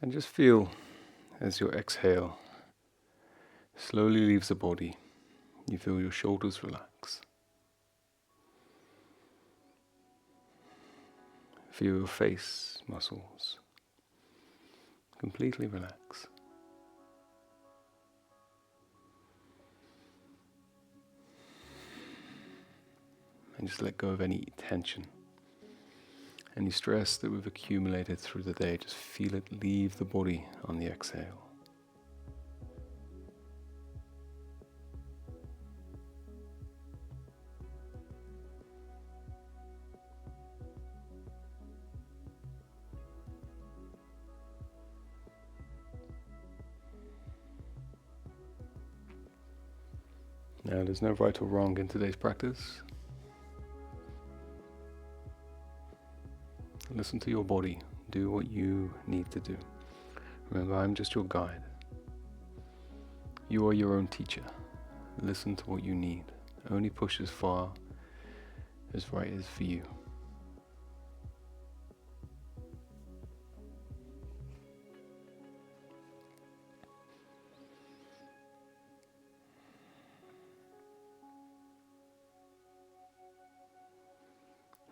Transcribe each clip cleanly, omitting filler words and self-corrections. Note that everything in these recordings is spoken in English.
And just feel as your exhale slowly leaves the body, you feel your shoulders relax. Feel your face muscles completely relax. And just let go of any tension, any stress that we've accumulated through the day. Just feel it leave the body on the exhale. Now, there's no right or wrong in today's practice. Listen to your body. Do what you need to do. Remember, I'm just your guide. You are your own teacher. Listen to what you need. Only push as far as right is for you.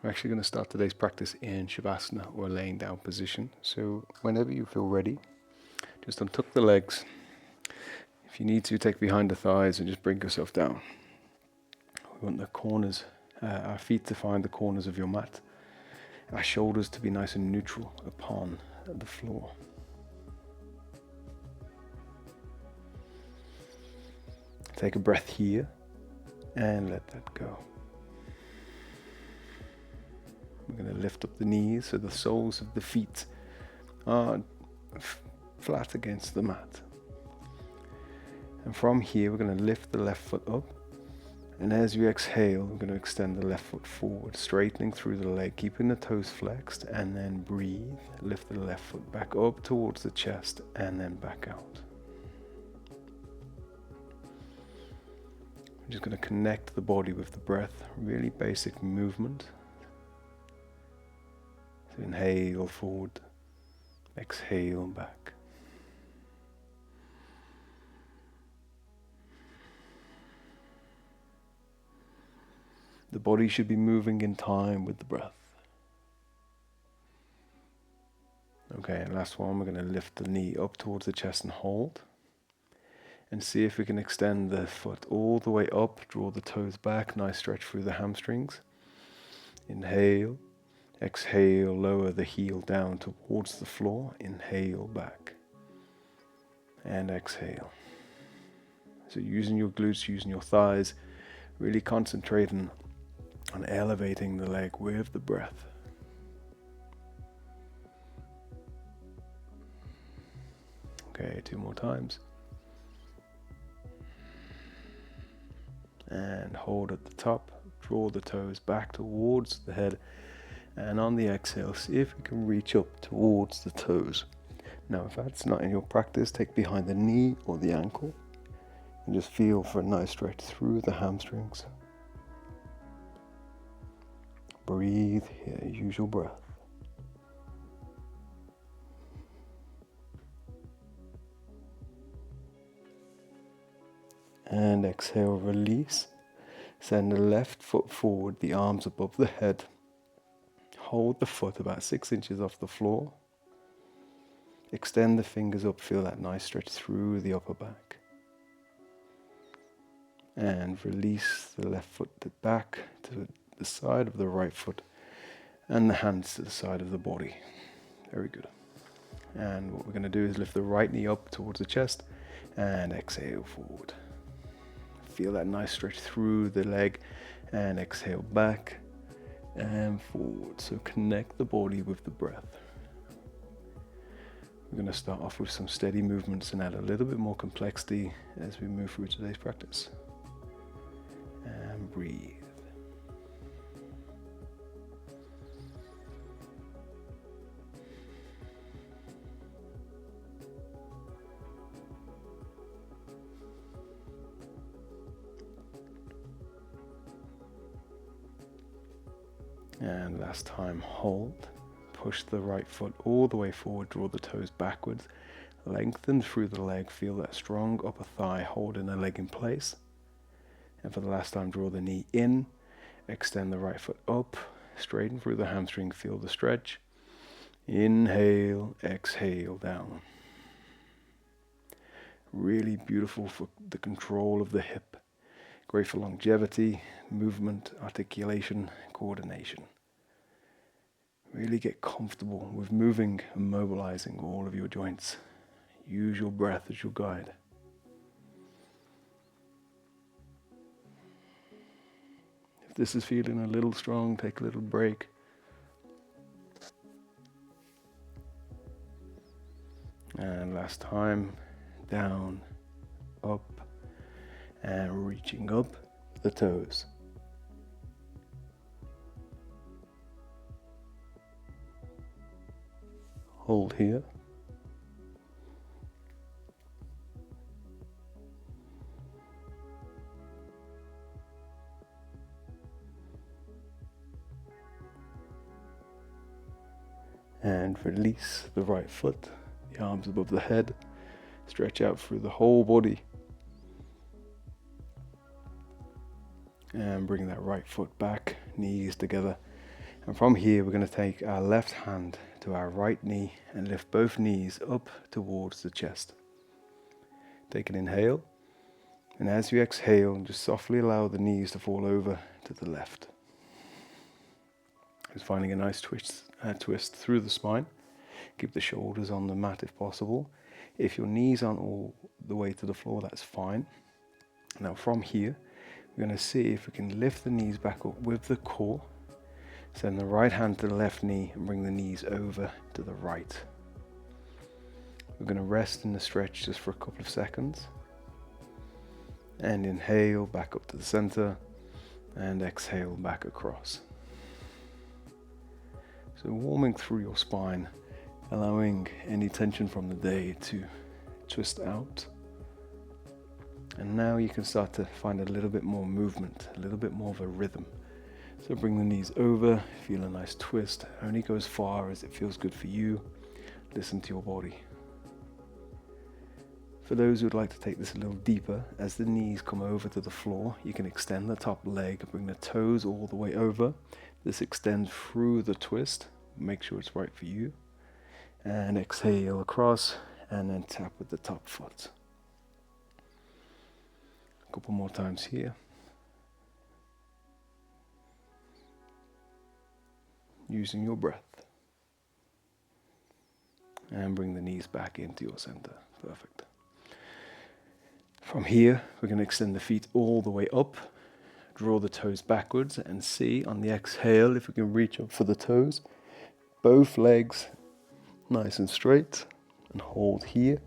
We're actually going to start today's practice in Shavasana, or laying down position. So whenever you feel ready, just untuck the legs. If you need to, take behind the thighs and just bring yourself down. We want the corners, our feet to find the corners of your mat. Our shoulders to be nice and neutral upon the floor. Take a breath here and let that go. We're going to lift up the knees so the soles of the feet are flat against the mat. And from here, we're going to lift the left foot up. And as you exhale, we're going to extend the left foot forward, straightening through the leg, keeping the toes flexed, and then breathe. Lift the left foot back up towards the chest and then back out. I'm just going to connect the body with the breath, really basic movement. So inhale forward, exhale back. The body should be moving in time with the breath. Okay, and last one, we're going to lift the knee up towards the chest and hold. And see if we can extend the foot all the way up, draw the toes back, nice stretch through the hamstrings. Inhale, exhale, lower the heel down towards the floor, inhale back. And exhale. So using your glutes, using your thighs, really concentrating on elevating the leg with the breath. Okay, 2 more times. And hold at the top, draw the toes back towards the head, and on the exhale, see if you can reach up towards the toes. Now, if that's not in your practice, take behind the knee or the ankle, and just feel for a nice stretch through the hamstrings. Breathe here, use your breath. And exhale, release. Send the left foot forward, the arms above the head. Hold the foot about 6 inches off the floor. Extend the fingers up, feel that nice stretch through the upper back. And release the left foot back to the side of the right foot and the hands to the side of the body. Very good. And what we're going to do is lift the right knee up towards the chest and exhale forward. Feel that nice stretch through the leg and exhale back and forward. So connect the body with the breath. We're going to start off with some steady movements and add a little bit more complexity as we move through today's practice. And breathe. And last time, hold. push the right foot all the way forward, draw the toes backwards, lengthen through the leg, feel that strong upper thigh holding the leg in place. And for the last time, draw the knee in, extend the right foot up, straighten through the hamstring, feel the stretch. Inhale, exhale, down. Really beautiful for the control of the hip. Great for longevity, movement, articulation, coordination. Really get comfortable with moving and mobilizing all of your joints. Use your breath as your guide. If this is feeling a little strong, take a little break. And last time, down, up, and reaching up the toes. Hold here. And release the right foot, the arms above the head, stretch out through the whole body. And bring that right foot back, knees together. And from here, we're going to take our left hand to our right knee and lift both knees up towards the chest. Take an inhale. And as you exhale, just softly allow the knees to fall over to the left. Just finding a nice twist through the spine. Keep the shoulders on the mat if possible. If your knees aren't all the way to the floor, that's fine. Now from here, we're going to see if we can lift the knees back up with the core. Send the right hand to the left knee and bring the knees over to the right. We're going to rest in the stretch just for a couple of seconds. And inhale back up to the center and exhale back across. So warming through your spine, allowing any tension from the day to twist out. And now you can start to find a little bit more movement, a little bit more of a rhythm. So bring the knees over, feel a nice twist. Only go as far as it feels good for you. Listen to your body. For those who would like to take this a little deeper, as the knees come over to the floor, you can extend the top leg, bring the toes all the way over. This extends through the twist. Make sure it's right for you. And exhale across, and then tap with the top foot. A couple more times here. Using your breath. And bring the knees back into your center. Perfect. From here, we're going to extend the feet all the way up. Draw the toes backwards and see on the exhale if we can reach up for the toes. Both legs nice and straight, and hold here.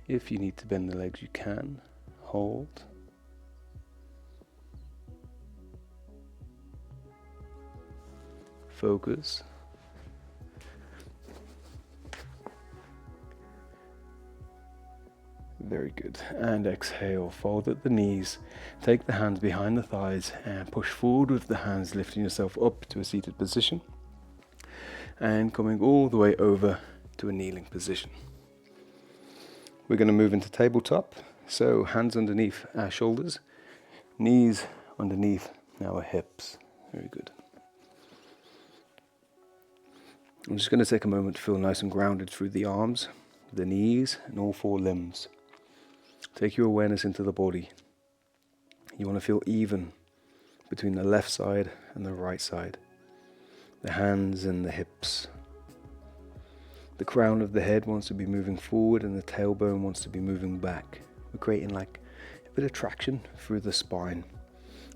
If you need to bend the legs, you can. Hold. Focus. Very good. And exhale, fold at the knees. Take the hands behind the thighs and push forward with the hands, lifting yourself up to a seated position. And coming all the way over to a kneeling position. We're going to move into tabletop. So hands underneath our shoulders, knees underneath our hips. Very good. I'm just going to take a moment to feel nice and grounded through the arms, the knees, and all four limbs. Take your awareness into the body. You want to feel even between the left side and the right side, the hands and the hips. The crown of the head wants to be moving forward and the tailbone wants to be moving back. We're creating like a bit of traction through the spine.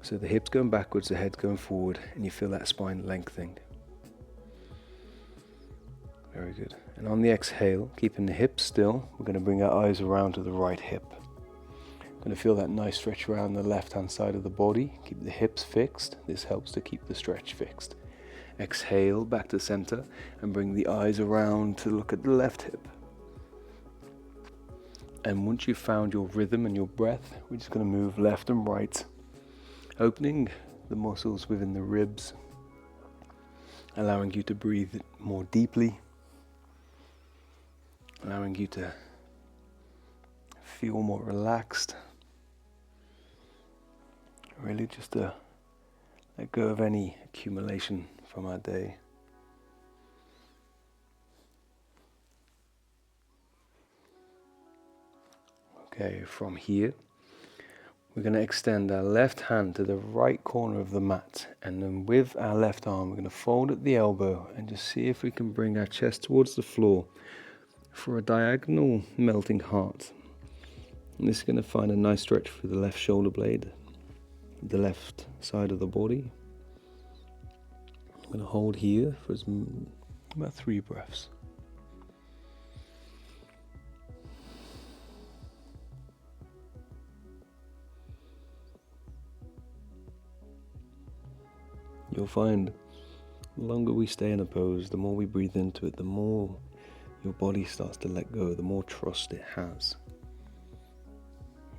So the hips going backwards, the head going forward, and you feel that spine lengthening. Very good. And on the exhale, keeping the hips still, we're going to bring our eyes around to the right hip. Going to feel that nice stretch around the left-hand side of the body. Keep the hips fixed. This helps to keep the stretch fixed. Exhale back to center and bring the eyes around to look at the left hip. And once you've found your rhythm and your breath, we're just going to move left and right, opening the muscles within the ribs, allowing you to breathe more deeply, allowing you to feel more relaxed, really just to let go of any accumulation from our day. Okay, from here, we're going to extend our left hand to the right corner of the mat, and then with our left arm, we're going to fold at the elbow and just see if we can bring our chest towards the floor for a diagonal melting heart. And this is going to find a nice stretch for the left shoulder blade, the left side of the body. I'm going to hold here for about 3 breaths. You'll find the longer we stay in a pose, the more we breathe into it, the more your body starts to let go, the more trust it has.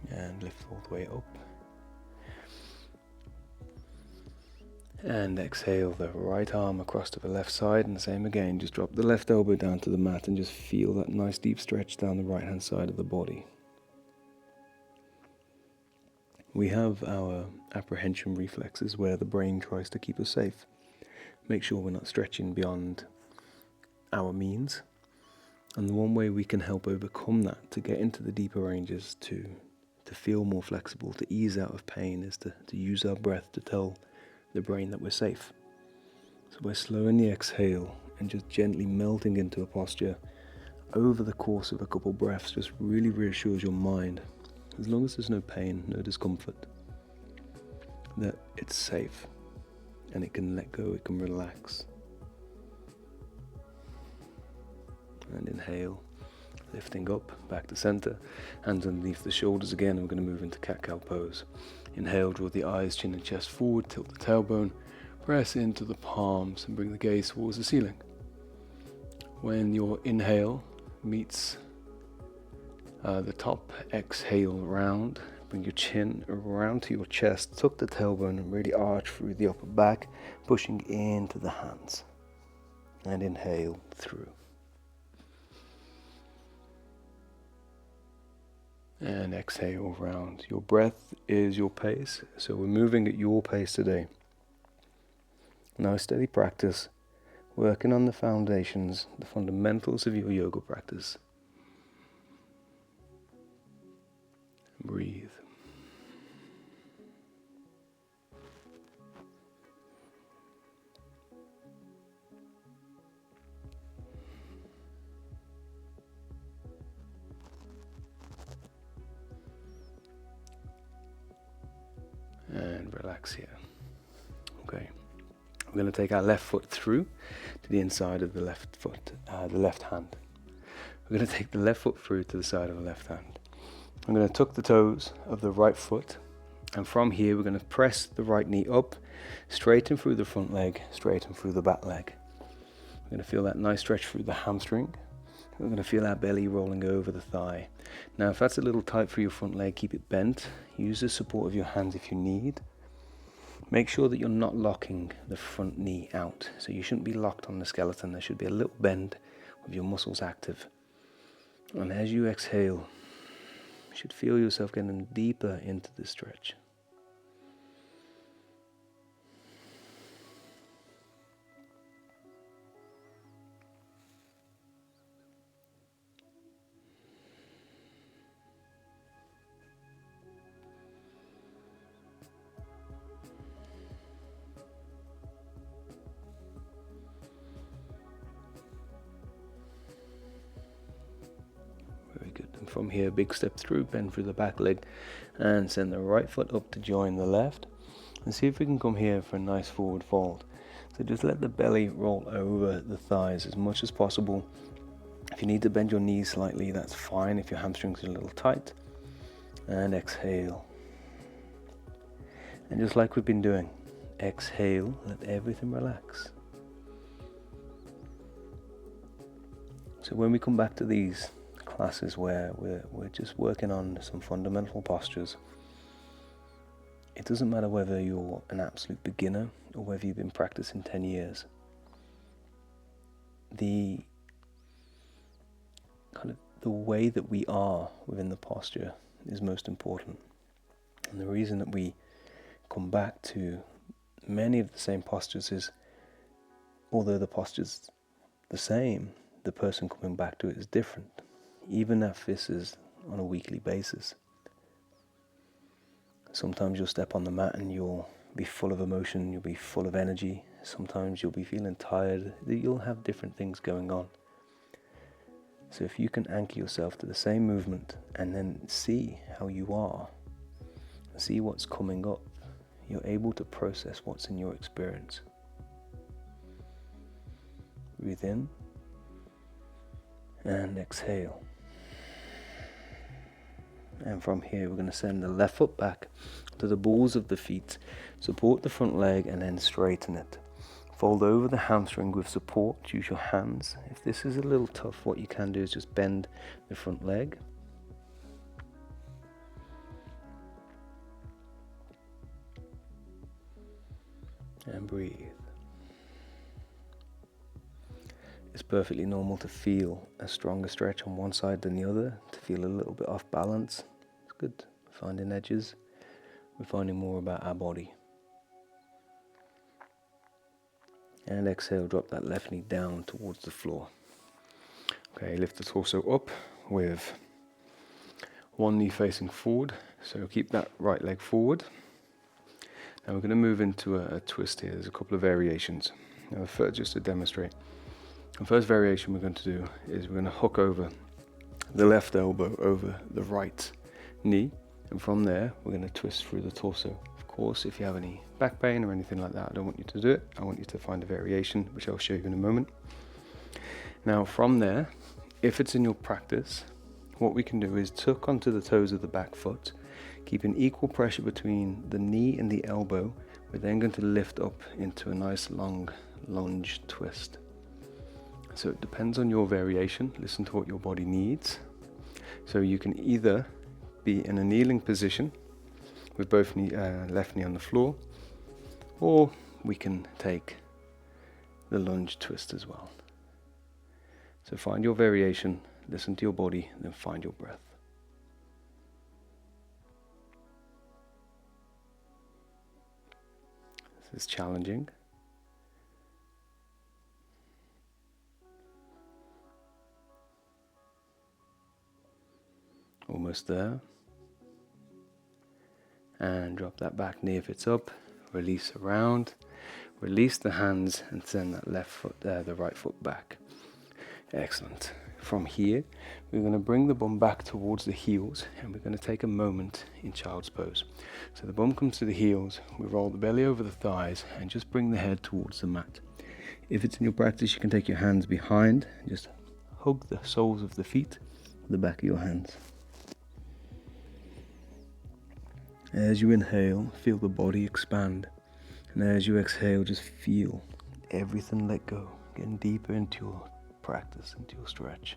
And lift all the way up. And exhale the right arm across to the left side, and the same again, just drop the left elbow down to the mat and just feel that nice deep stretch down the right hand side of the body. We have our apprehension reflexes where the brain tries to keep us safe. Make sure we're not stretching beyond our means. And the one way we can help overcome that, to get into the deeper ranges, to feel more flexible, to ease out of pain, is to use our breath to tell the brain that we're safe. So by slowing the exhale and just gently melting into a posture over the course of a couple breaths, just really reassures your mind, as long as there's no pain, no discomfort, that it's safe and it can let go, it can relax. And inhale, lifting up, back to center, hands underneath the shoulders again, and we're going to move into cat-cow pose. Inhale, draw the eyes, chin and chest forward, tilt the tailbone, press into the palms and bring the gaze towards the ceiling. When your inhale meets the top, exhale round, bring your chin around to your chest, tuck the tailbone and really arch through the upper back, pushing into the hands. And inhale through. And exhale round. Your breath is your pace, so we're moving at your pace today. Now, steady practice, working on the foundations, the fundamentals of your yoga practice. Breathe. And relax here. Okay. We're going to take our left foot through to the inside of the left foot, the left hand. We're going to take the left foot through to the side of the left hand. I'm going to tuck the toes of the right foot, and from here we're going to press the right knee up, straighten through the front leg, straighten through the back leg. We're going to feel that nice stretch through the hamstring. We're going to feel our belly rolling over the thigh. Now, if that's a little tight for your front leg, keep it bent. Use the support of your hands if you need. Make sure that you're not locking the front knee out. So you shouldn't be locked on the skeleton. There should be a little bend with your muscles active. And as you exhale, you should feel yourself getting deeper into the stretch. From here, big step through, bend through the back leg, and send the right foot up to join the left. And see if we can come here for a nice forward fold. So just let the belly roll over the thighs as much as possible. If you need to bend your knees slightly, that's fine if your hamstrings are a little tight. And exhale. And just like we've been doing, exhale, let everything relax. So when we come back to these classes where we're just working on some fundamental postures. It doesn't matter whether you're an absolute beginner or whether you've been practicing 10 years. The way that we are within the posture is most important. And the reason that we come back to many of the same postures is, although the posture's the same, the person coming back to it is different, even if this is on a weekly basis. Sometimes you'll step on the mat and you'll be full of emotion, you'll be full of energy. Sometimes you'll be feeling tired. You'll have different things going on. So if you can anchor yourself to the same movement and then see how you are, see what's coming up, you're able to process what's in your experience. Breathe in and exhale. And from here we're going to send the left foot back to the balls of the feet, support the front leg and then straighten it. Fold over the hamstring with support, use your hands. If this is a little tough, what you can do is just bend the front leg. And breathe. It's perfectly normal to feel a stronger stretch on one side than the other, to feel a little bit off balance. It's good. Finding edges. We're finding more about our body. And exhale, drop that left knee down towards the floor. Okay, lift the torso up with one knee facing forward. So keep that right leg forward. Now we're going to move into a twist here. There's a couple of variations. Now first, just to demonstrate. The first variation we're going to do is we're going to hook over the left elbow over the right knee. And from there, we're going to twist through the torso. Of course, if you have any back pain or anything like that, I don't want you to do it. I want you to find a variation, which I'll show you in a moment. Now from there, if it's in your practice, what we can do is tuck onto the toes of the back foot, keeping equal pressure between the knee and the elbow. We're then going to lift up into a nice long lunge twist. So it depends on your variation. Listen to what your body needs. So you can either be in a kneeling position with both left knee on the floor, or we can take the lunge twist as well. So find your variation, listen to your body, and then find your breath. This is challenging. Almost there. And drop that back knee if it's up. Release around. Release the hands and send that the right foot back. Excellent. From here, we're going to bring the bum back towards the heels and we're going to take a moment in child's pose. So the bum comes to the heels, we roll the belly over the thighs and just bring the head towards the mat. If it's in your practice, you can take your hands behind and just hug the soles of the feet with the back of your hands. As you inhale, feel the body expand. And as you exhale, just feel everything let go, getting deeper into your practice, into your stretch.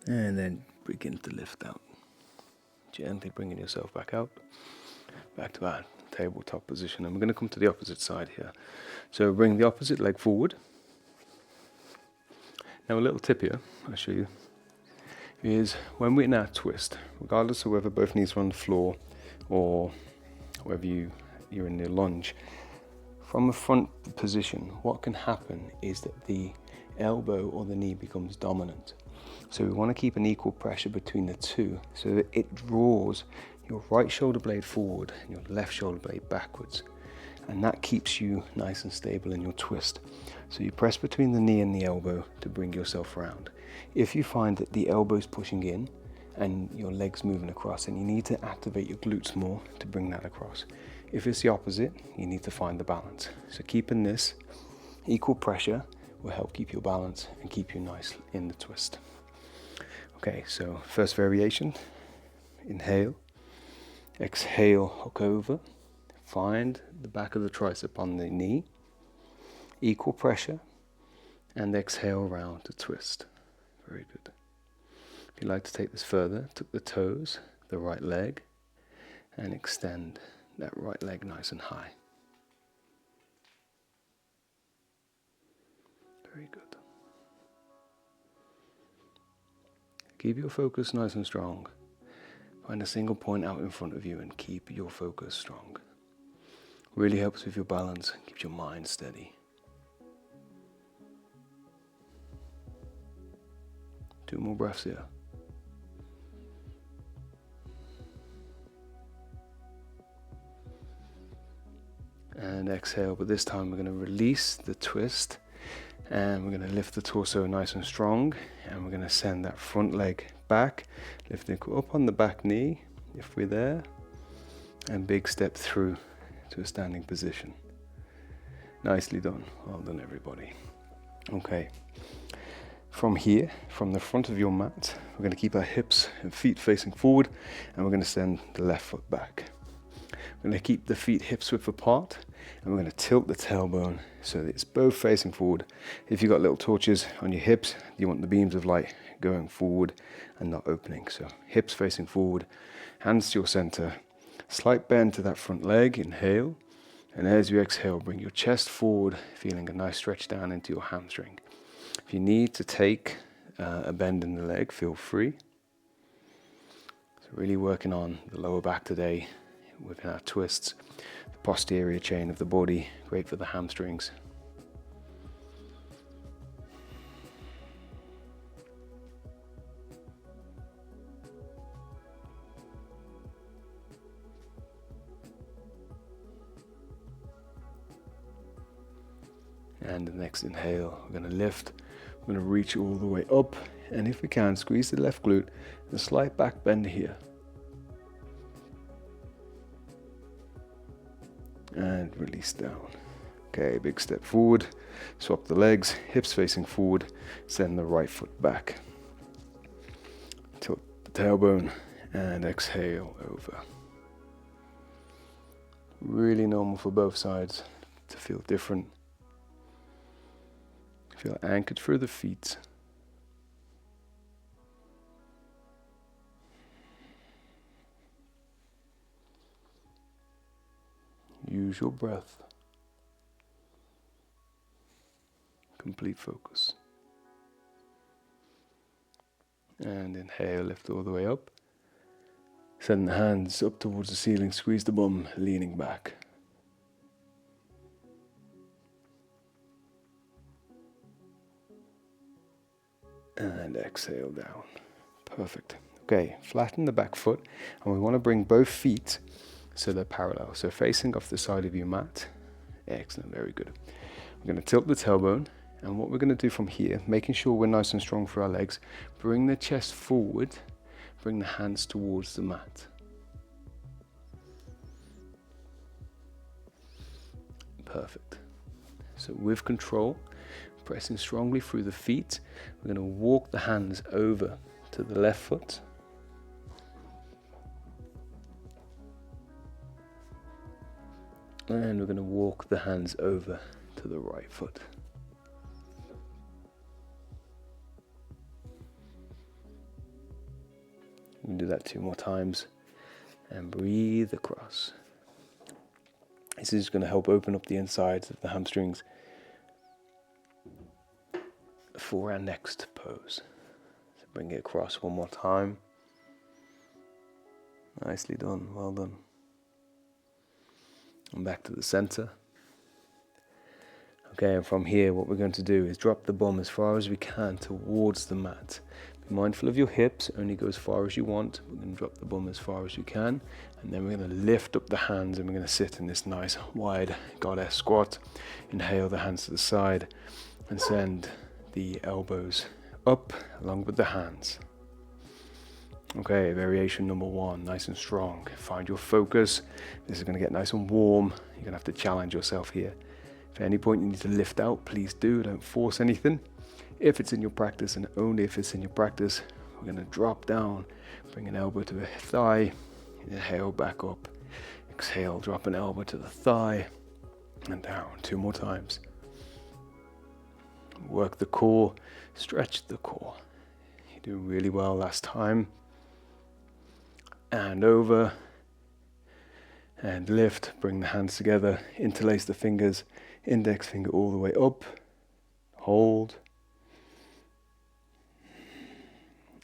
And then begin to lift out. Gently bringing yourself back out, back to our tabletop position. And we're going to come to the opposite side here. So bring the opposite leg forward. Now a little tip here, I'll show you, is when we're in our twist, regardless of whether both knees are on the floor or whether you're in the lunge, from a front position, what can happen is that the elbow or the knee becomes dominant. So we want to keep an equal pressure between the two so that it draws your right shoulder blade forward and your left shoulder blade backwards. And that keeps you nice and stable in your twist. So you press between the knee and the elbow to bring yourself around. If you find that the elbow's pushing in and your leg's moving across, then you need to activate your glutes more to bring that across. If it's the opposite, you need to find the balance. So keeping this equal pressure will help keep your balance and keep you nice in the twist. Okay, so first variation, inhale, exhale, hook over, find the back of the tricep on the knee, equal pressure, and exhale round to twist. Very good. If you'd like to take this further, tuck the toes, the right leg, and extend that right leg nice and high. Very good. Keep your focus nice and strong. Find a single point out in front of you and keep your focus strong. Really helps with your balance, keeps your mind steady. 2 more breaths here. And exhale, but this time we're going to release the twist and we're going to lift the torso nice and strong, and we're going to send that front leg back, lifting up on the back knee if we're there, and big step through to a standing position. Nicely done. Well done, everybody. Okay. From here, from the front of your mat, we're going to keep our hips and feet facing forward, and we're going to send the left foot back. We're going to keep the feet hips width apart, and we're going to tilt the tailbone so that it's both facing forward. If you've got little torches on your hips, you want the beams of light going forward and not opening. So hips facing forward, hands to your center, slight bend to that front leg, inhale, and as you exhale, bring your chest forward, feeling a nice stretch down into your hamstring. If you need to take a bend in the leg, feel free. So really working on the lower back today within our twists, the posterior chain of the body, great for the hamstrings. And the next inhale, we're going to lift, we're going to reach all the way up, and if we can, squeeze the left glute, a slight back bend here. And release down. Okay, big step forward, swap the legs, hips facing forward, send the right foot back. Tilt the tailbone and exhale over. Really normal for both sides to feel different. Feel anchored through the feet. Use your breath. Complete focus. And inhale, lift all the way up. Send the hands up towards the ceiling, squeeze the bum, leaning back. And exhale down. Perfect. Okay, flatten the back foot, and we want to bring both feet so they're parallel. So facing off the side of your mat. Excellent, very good. We're going to tilt the tailbone, and what we're going to do from here, making sure we're nice and strong for our legs, bring the chest forward, bring the hands towards the mat. Perfect. So with control, pressing strongly through the feet, we're going to walk the hands over to the left foot. And we're going to walk the hands over to the right foot. We can do that 2 more times. And breathe across. This is going to help open up the insides of the hamstrings for our next pose. So bring it across 1 more time. Nicely done, well done. And back to the center. Okay, and from here what we're going to do is drop the bum as far as we can towards the mat. Be mindful of your hips, only go as far as you want. We're going to drop the bum as far as you can, and then we're going to lift up the hands and we're going to sit in this nice wide goddess squat. Inhale the hands to the side and send the elbows up along with the hands. Okay, variation number 1, nice and strong. Find your focus. This is going to get nice and warm. You're going to have to challenge yourself here. If at any point you need to lift out, please do. Don't force anything. If it's in your practice, and only if it's in your practice, we're going to drop down, bring an elbow to the thigh, inhale back up. Exhale, drop an elbow to the thigh, and down. 2 more times. Work the core, stretch the core. You're doing really well last time. And over, and lift, bring the hands together, interlace the fingers, index finger all the way up, hold.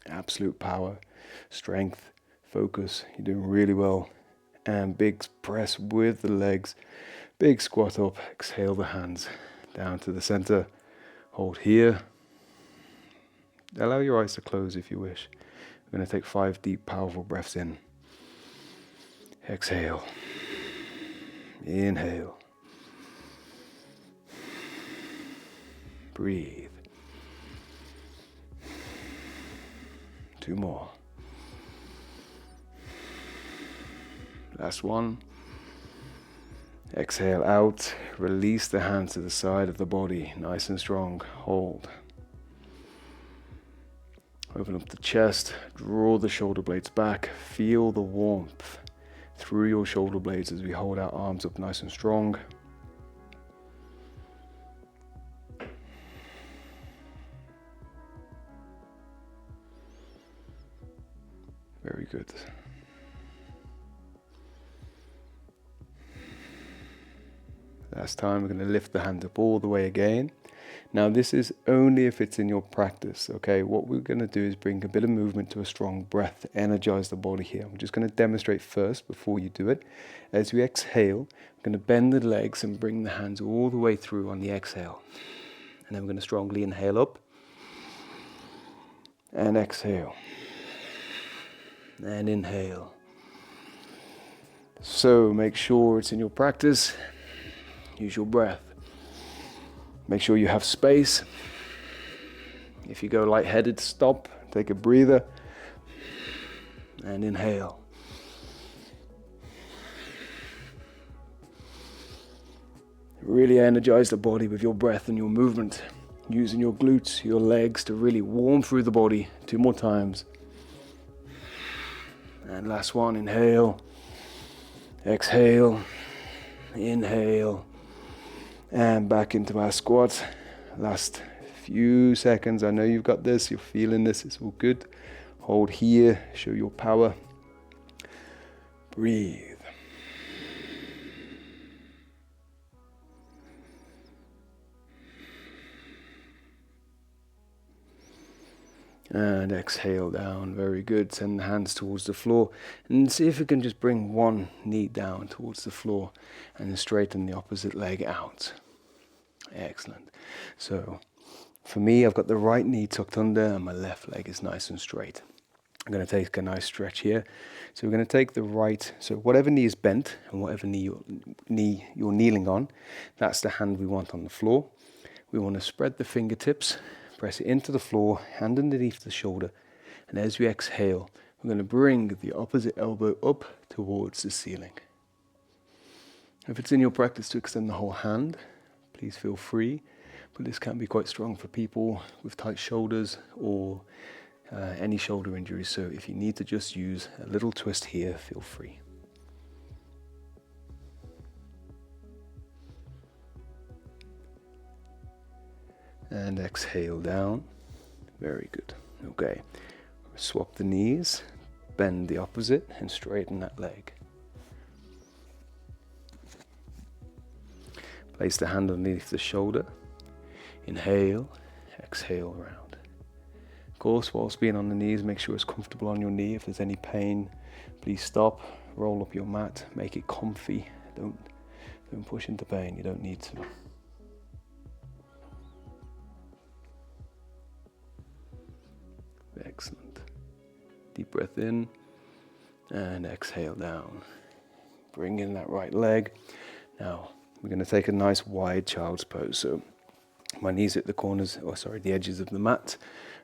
Absolute power, strength, focus. You're doing really well. And big press with the legs, big squat up, exhale the hands down to the center, hold here. Allow your eyes to close if you wish. We're going to take 5 deep, powerful breaths in. Exhale. Inhale. Breathe. 2 more. Last one. Exhale out. Release the hands to the side of the body. Nice and strong. Hold. Open up the chest. Draw the shoulder blades back. Feel the warmth through your shoulder blades as we hold our arms up nice and strong. Very good. Last time, we're going to lift the hand up all the way again. Now this is only if it's in your practice, okay? What we're going to do is bring a bit of movement to a strong breath, energize the body here. I'm just going to demonstrate first before you do it. As we exhale, we're going to bend the legs and bring the hands all the way through on the exhale. And then we're going to strongly inhale up and exhale. And inhale. So make sure it's in your practice. Use your breath. Make sure you have space. If you go lightheaded, stop, take a breather, and inhale. Really energize the body with your breath and your movement, using your glutes, your legs to really warm through the body. 2 more times. And last one, inhale, exhale, inhale, and back into our squat. Last few seconds. I know you've got this, you're feeling this, it's all good. Hold here, show your power. Breathe. And exhale down, very good. Send the hands towards the floor and see if you can just bring one knee down towards the floor and then straighten the opposite leg out. Excellent. So for me, I've got the right knee tucked under and my left leg is nice and straight. I'm going to take a nice stretch here. So we're going to take the right, so whatever knee is bent and whatever knee you're kneeling on, that's the hand we want on the floor. We want to spread the fingertips, press it into the floor, hand underneath the shoulder, and as we exhale, we're going to bring the opposite elbow up towards the ceiling. If it's in your practice to extend the whole hand, please feel free, but this can be quite strong for people with tight shoulders or any shoulder injuries, so if you need to just use a little twist here, feel free. And exhale down. Very good. Okay. Swap the knees, bend the opposite, and straighten that leg. Place the hand underneath the shoulder. Inhale, exhale around. Of course, whilst being on the knees, make sure it's comfortable on your knee. If there's any pain, please stop, roll up your mat, make it comfy. Don't push into pain, you don't need to. Excellent. Deep breath in and exhale down. Bring in that right leg. Now we're going to take a nice wide child's pose. So my knees at the corners, the edges of the mat.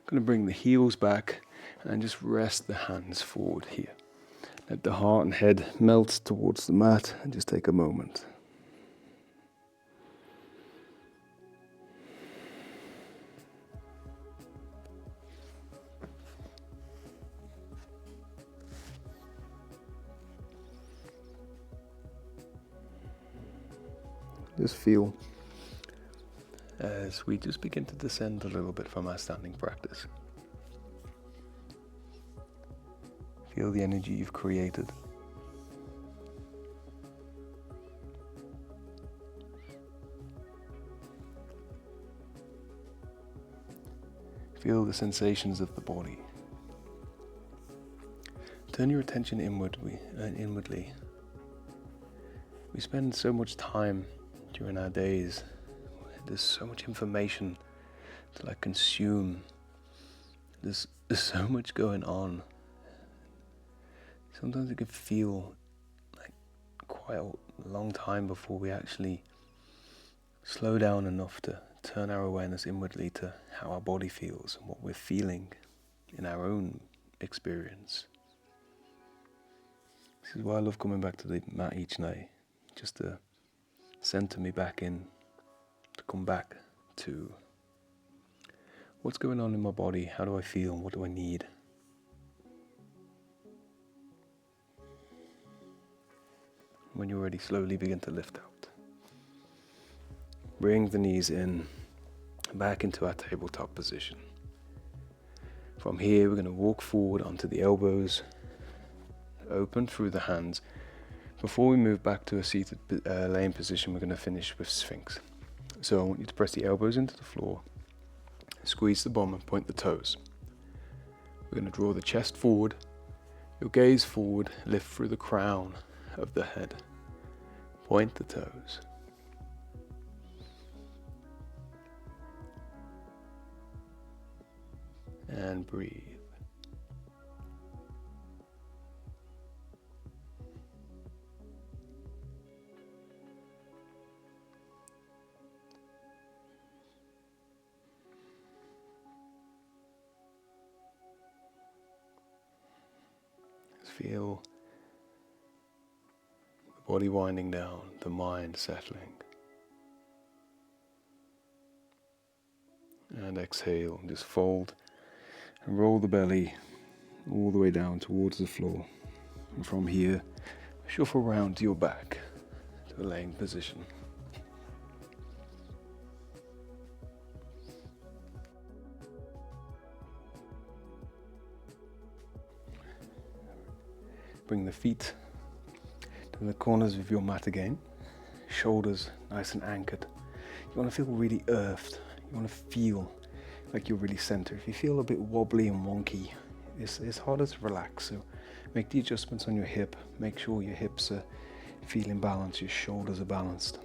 Going to bring the heels back and just rest the hands forward here. Let the heart and head melt towards the mat and just take a moment. Just feel as we just begin to descend a little bit from our standing practice. Feel the energy you've created. Feel the sensations of the body. Turn your attention inwardly. We spend so much time during our days. There's so much information to consume. There's so much going on. Sometimes it can feel like quite a long time before we actually slow down enough to turn our awareness inwardly to how our body feels and what we're feeling in our own experience. This is why I love coming back to the mat each night, just to center me back in, to come back to what's going on in my body, how do I feel, what do I need. When you're ready, slowly begin to lift out. Bring the knees in, back into our tabletop position. From here, we're going to walk forward onto the elbows, open through the hands. Before we move back to a seated laying position, we're going to finish with Sphinx. So I want you to press the elbows into the floor, squeeze the bum and point the toes. We're going to draw the chest forward, your gaze forward, lift through the crown of the head. Point the toes. And breathe. Just feel the body winding down, the mind settling. And exhale, just fold and roll the belly all the way down towards the floor. And from here, shuffle round to your back to a laying position. Bring the feet to the corners of your mat again. Shoulders nice and anchored. You want to feel really earthed. You want to feel like you're really centered. If you feel a bit wobbly and wonky, it's harder to relax. So make the adjustments on your hip. Make sure your hips are feeling balanced, your shoulders are balanced.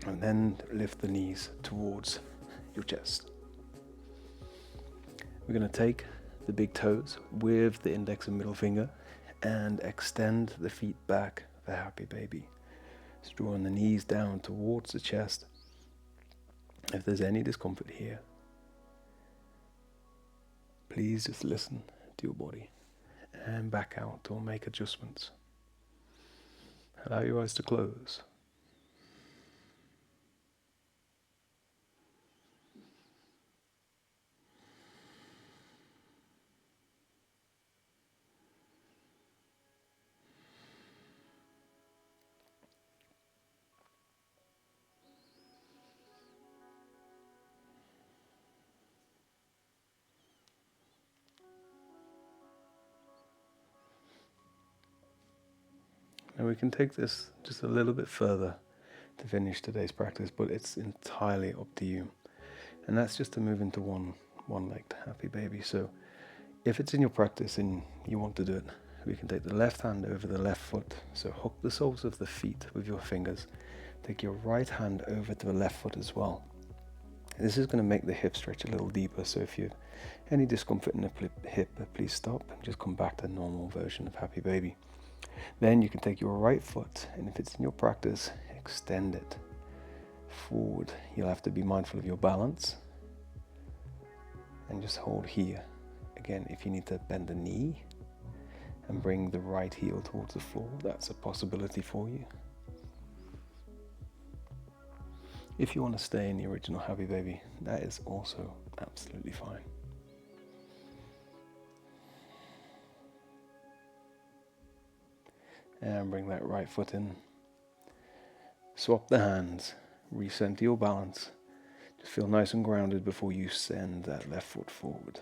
And then lift the knees towards your chest. We're going to take the big toes with the index and middle finger and extend the feet back for happy baby. Just drawing the knees down towards the chest. If there's any discomfort here, please just listen to your body and back out or make adjustments. Allow your eyes to close. And we can take this just a little bit further to finish today's practice, but it's entirely up to you. And that's just to move into one-legged happy baby. So if it's in your practice and you want to do it, we can take the left hand over the left foot. So hook the soles of the feet with your fingers. Take your right hand over to the left foot as well. This is going to make the hip stretch a little deeper. So if you have any discomfort in the hip, please stop and just come back to the normal version of happy baby. Then you can take your right foot, and if it's in your practice, extend it forward. You'll have to be mindful of your balance. and just hold here. Again, if you need to bend the knee and bring the right heel towards the floor, that's a possibility for you. If you want to stay in the original Happy Baby, that is also absolutely fine. And bring that right foot in. Swap the hands, recenter your balance. Just feel nice and grounded before you send that left foot forward.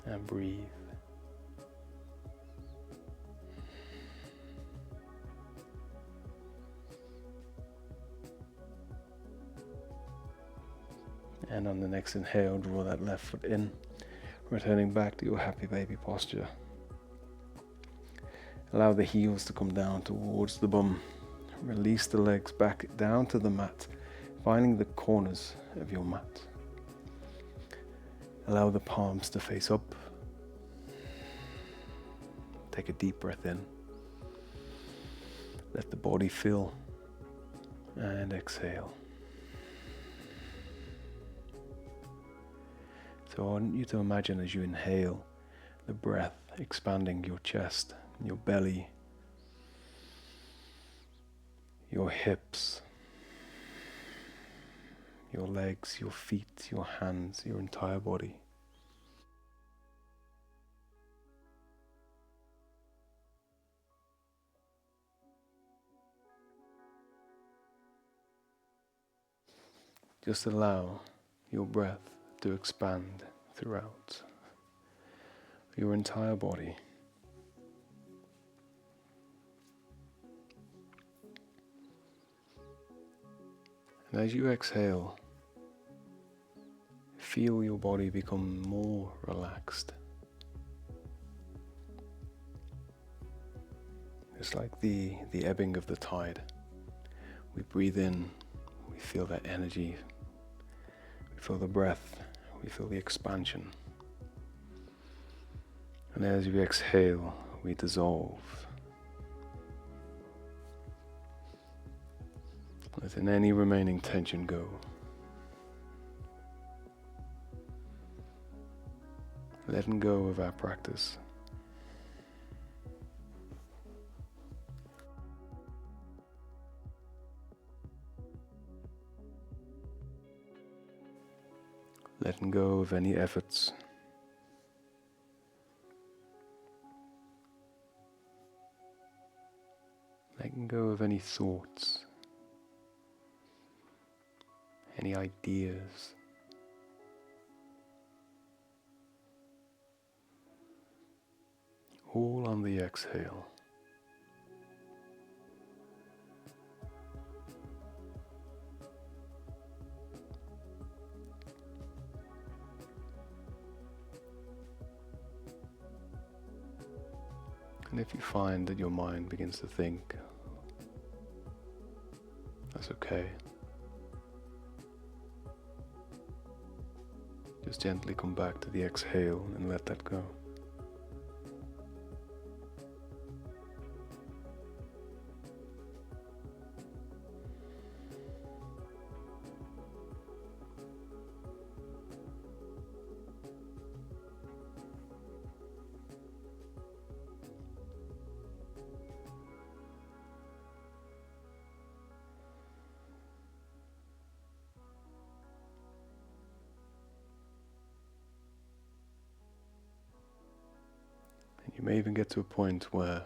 And breathe. And on the next inhale, draw that left foot in, returning back to your Happy Baby posture. Allow the heels to come down towards the bum. Release the legs back down to the mat, finding the corners of your mat. Allow the palms to face up. Take a deep breath in. Let the body fill. And exhale. So I want you to imagine as you inhale, the breath expanding your chest, your belly, your hips, your legs, your feet, your hands, your entire body. Just allow your breath to expand throughout your entire body. And as you exhale, feel your body become more relaxed. It's like the ebbing of the tide. We breathe in, we feel that energy, we feel the breath, we feel the expansion. And as we exhale, we dissolve. Letting any remaining tension go. Letting go of our practice. Letting go of any efforts. Letting go of any thoughts, any ideas. All on the exhale. And if you find that your mind begins to think, that's okay. Just gently come back to the exhale and let that go. You may even get to a point where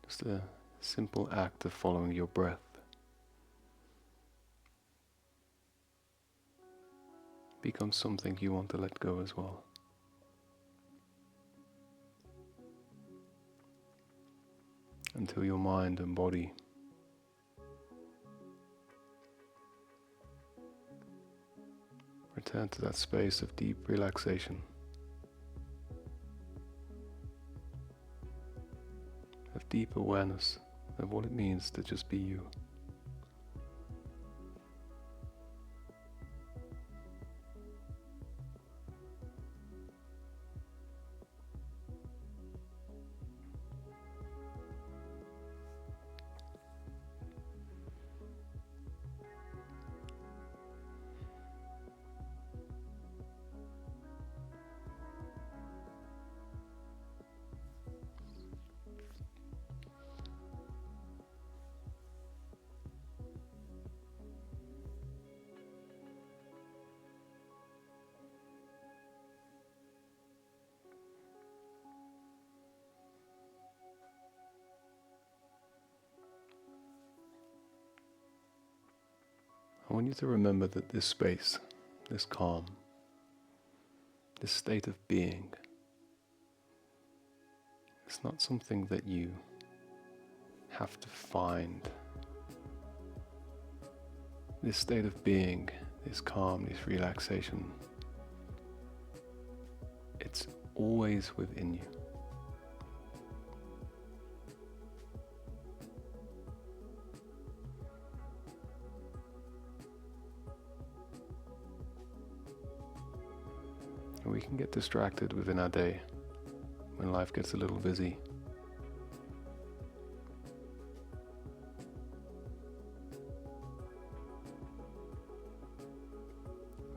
just a simple act of following your breath becomes something you want to let go as well. Until your mind and body return to that space of deep relaxation. Of deep awareness of what it means to just be you. I want you to remember that this space, this calm, this state of being, it's not something that you have to find. This state of being, this calm, this relaxation, it's always within you. We can get distracted within our day when life gets a little busy.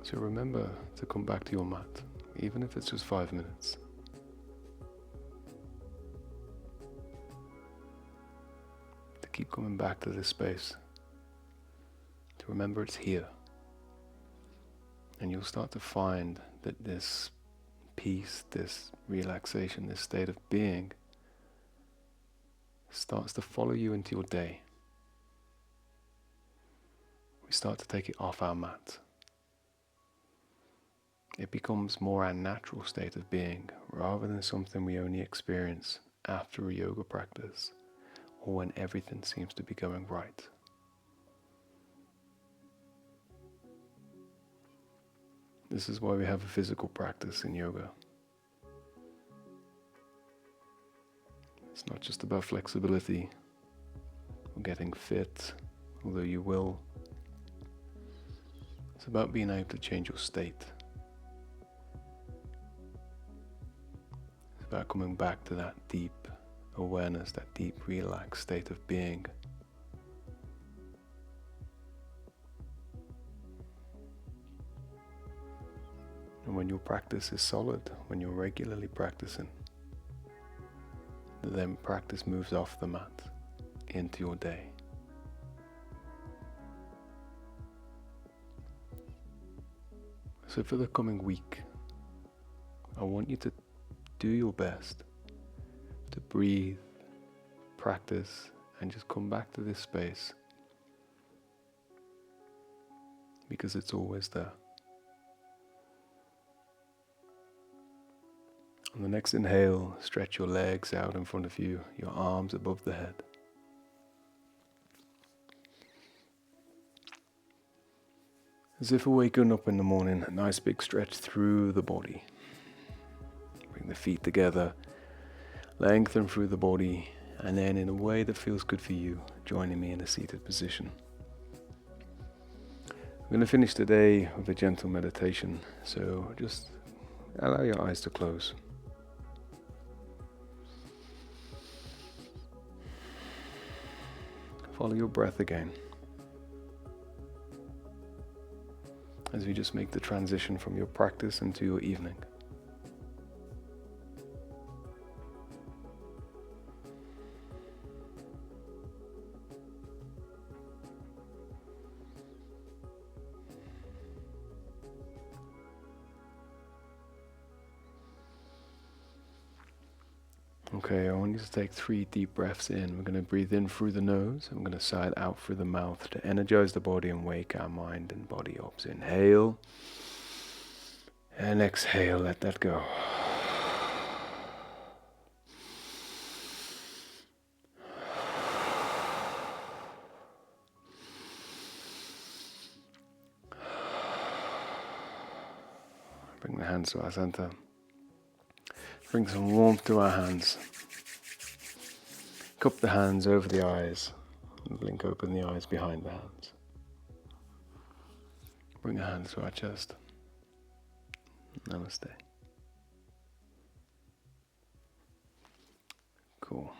So remember to come back to your mat, even if it's just 5 minutes. To keep coming back to this space. To remember it's here. And you'll start to find that this peace, this relaxation, this state of being starts to follow you into your day. We start to take it off our mat. It becomes more our natural state of being rather than something we only experience after a yoga practice or when everything seems to be going right. This is why we have a physical practice in yoga. It's not just about flexibility or getting fit, although you will. It's about being able to change your state. It's about coming back to that deep awareness, that deep relaxed state of being. And when your practice is solid, when you're regularly practicing, then practice moves off the mat into your day. So for the coming week, I want you to do your best to breathe, practice, and just come back to this space, because it's always there. On the next inhale, stretch your legs out in front of you, your arms above the head. As if we're waking up in the morning, a nice big stretch through the body. Bring the feet together, lengthen through the body, and then in a way that feels good for you, joining me in a seated position. I'm going to finish today with a gentle meditation, so just allow your eyes to close. Follow your breath again, as we just make the transition from your practice into your evening. Okay, I want you to take 3 deep breaths in. We're going to breathe in through the nose, and we're going to sigh it out through the mouth to energize the body and wake our mind and body up. So inhale, and exhale, let that go. Bring the hands to our center. Bring some warmth to our hands. Cup the hands over the eyes and blink open the eyes behind the hands. Bring the hands to our chest. Namaste. Cool.